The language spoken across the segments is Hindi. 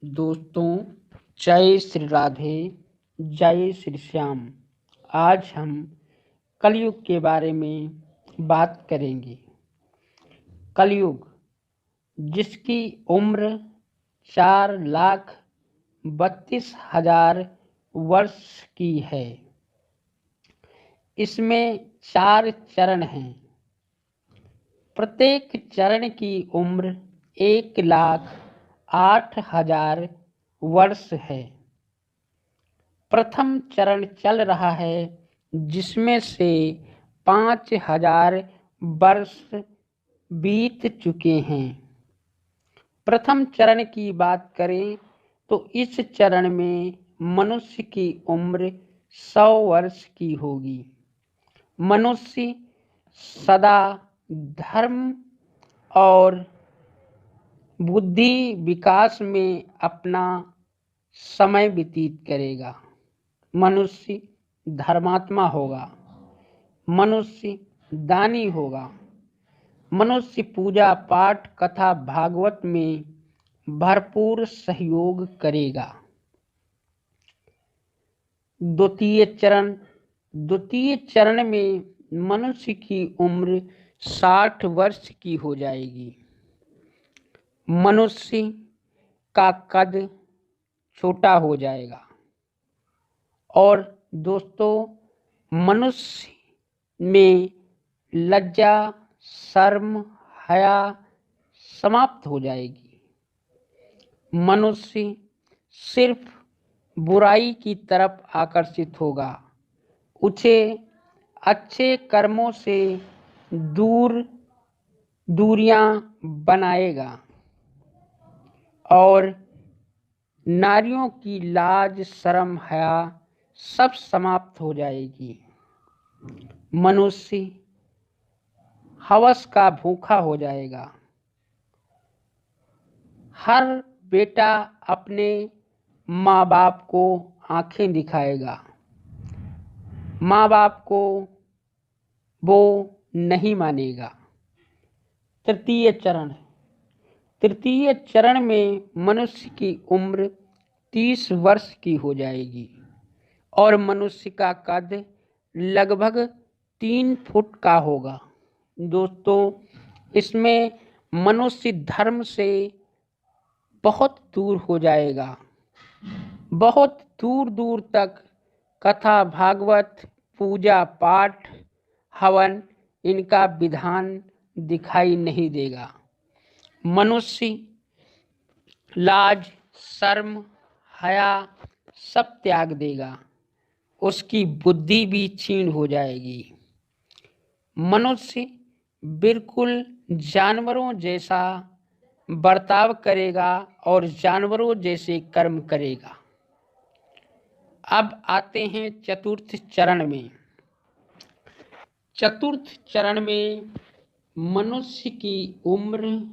दोस्तों, जय श्री राधे, जय श्री श्याम। आज हम कलयुग के बारे में बात करेंगे। कलयुग, जिसकी उम्र 4,32,000 वर्ष की है। इसमें 4 चरण हैं। प्रत्येक चरण की उम्र 1,08,000 वर्ष है। प्रथम चरण चल रहा है, जिसमें से 5,000 वर्ष बीत चुके हैं। प्रथम चरण की बात करें तो इस चरण में मनुष्य की उम्र 100 वर्ष की होगी। मनुष्य सदा धर्म और बुद्धि विकास में अपना समय व्यतीत करेगा। मनुष्य धर्मात्मा होगा, मनुष्य दानी होगा, मनुष्य पूजा पाठ कथा भागवत में भरपूर सहयोग करेगा। द्वितीय चरण में मनुष्य की उम्र 60 वर्ष की हो जाएगी। मनुष्य का कद छोटा हो जाएगा और दोस्तों, मनुष्य में लज्जा, शर्म, हया समाप्त हो जाएगी। मनुष्य सिर्फ बुराई की तरफ आकर्षित होगा। उसे अच्छे कर्मों से दूरियां बनाएगा और नारियों की लाज, शर्म, हया सब समाप्त हो जाएगी। मनुष्य हवस का भूखा हो जाएगा। हर बेटा अपने माँ बाप को आंखें दिखाएगा। माँ बाप को वो नहीं मानेगा। तृतीय चरण में मनुष्य की उम्र 30 वर्ष की हो जाएगी और मनुष्य का कद लगभग 3 फुट का होगा। दोस्तों, इसमें मनुष्य धर्म से बहुत दूर हो जाएगा। बहुत दूर दूर तक कथा भागवत, पूजा पाठ, हवन इनका विधान दिखाई नहीं देगा। मनुष्य लाज, शर्म, हया सब त्याग देगा। उसकी बुद्धि भी क्षीण हो जाएगी। मनुष्य बिल्कुल जानवरों जैसा बर्ताव करेगा और जानवरों जैसे कर्म करेगा। अब आते हैं चतुर्थ चरण में। चतुर्थ चरण में मनुष्य की उम्र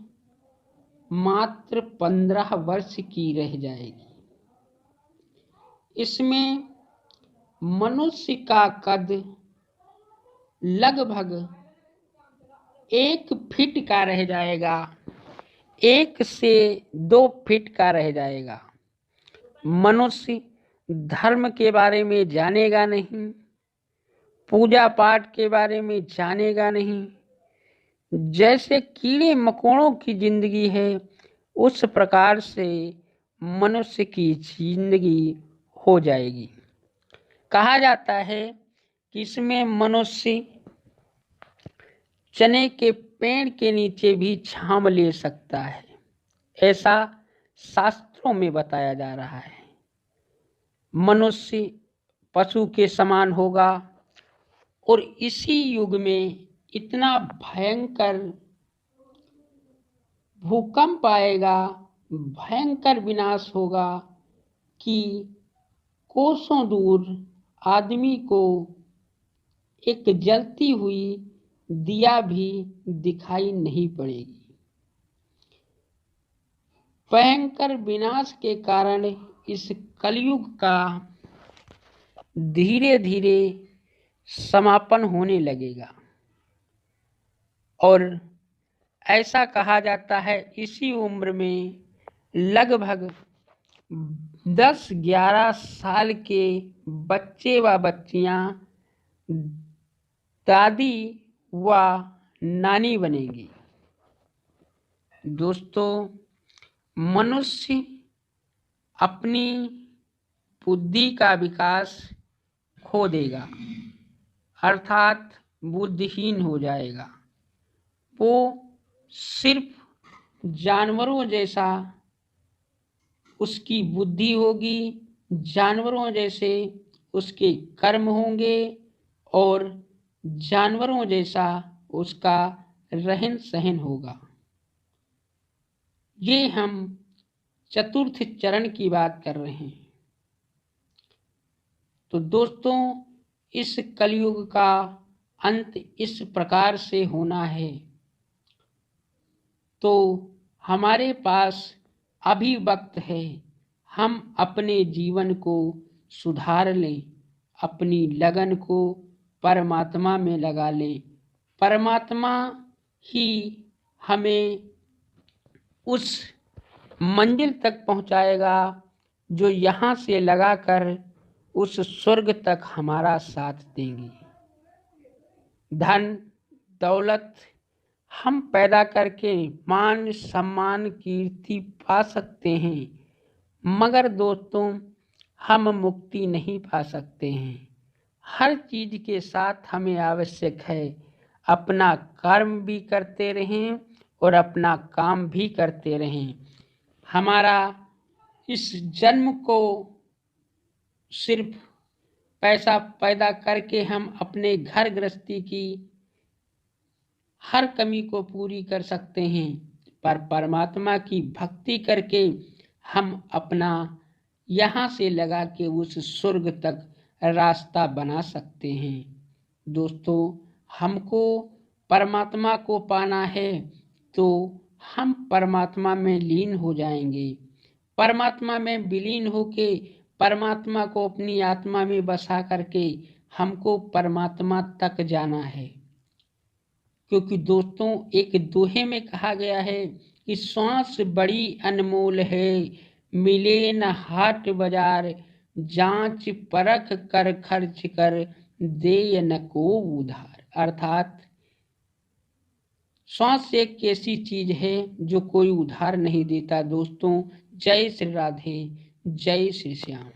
मात्र 15 वर्ष की रह जाएगी। इसमें मनुष्य का कद लगभग 1 फीट का रह जाएगा। 1 से 2 फीट का रह जाएगा। मनुष्य धर्म के बारे में जानेगा नहीं, पूजा पाठ के बारे में जानेगा नहीं। जैसे कीड़े मकोड़ों की जिंदगी है, उस प्रकार से मनुष्य की जिंदगी हो जाएगी। कहा जाता है कि इसमें मनुष्य चने के पेड़ के नीचे भी छांव ले सकता है, ऐसा शास्त्रों में बताया जा रहा है। मनुष्य पशु के समान होगा और इसी युग में इतना भयंकर भूकंप आएगा, भयंकर विनाश होगा कि कोसों दूर आदमी को एक जलती हुई दिया भी दिखाई नहीं पड़ेगी। भयंकर विनाश के कारण इस कलयुग का धीरे धीरे समापन होने लगेगा और ऐसा कहा जाता है इसी उम्र में लगभग 10-11 साल के बच्चे व बच्चियां दादी व नानी बनेगी। दोस्तों, मनुष्य अपनी बुद्धि का विकास खो देगा, अर्थात बुद्धिहीन हो जाएगा। वो सिर्फ जानवरों जैसा उसकी बुद्धि होगी, जानवरों जैसे उसके कर्म होंगे और जानवरों जैसा उसका रहन सहन होगा। ये हम चतुर्थ चरण की बात कर रहे हैं। तो दोस्तों, इस कलयुग का अंत इस प्रकार से होना है, तो हमारे पास अभी वक्त है, हम अपने जीवन को सुधार लें, अपनी लगन को परमात्मा में लगा लें। परमात्मा ही हमें उस मंजिल तक पहुंचाएगा जो यहाँ से लगाकर उस स्वर्ग तक हमारा साथ देंगी। धन दौलत हम पैदा करके मान सम्मान कीर्ति पा सकते हैं, मगर दोस्तों हम मुक्ति नहीं पा सकते हैं। हर चीज के साथ हमें आवश्यक है अपना कर्म भी करते रहें और अपना काम भी करते रहें। हमारा इस जन्म को सिर्फ पैसा पैदा करके हम अपने घर गृहस्थी की हर कमी को पूरी कर सकते हैं, पर परमात्मा की भक्ति करके हम अपना यहाँ से लगा के उस स्वर्ग तक रास्ता बना सकते हैं। दोस्तों, हमको परमात्मा को पाना है तो हम परमात्मा में लीन हो जाएंगे। परमात्मा में विलीन होके परमात्मा को अपनी आत्मा में बसा करके हमको परमात्मा तक जाना है। क्योंकि दोस्तों, एक दोहे में कहा गया है कि सांस बड़ी अनमोल है, मिले न हाट बाजार, जांच परख कर खर्च कर, दे न को उधार। अर्थात सांस एक ऐसी चीज है जो कोई उधार नहीं देता। दोस्तों, जय श्री राधे, जय श्री श्याम।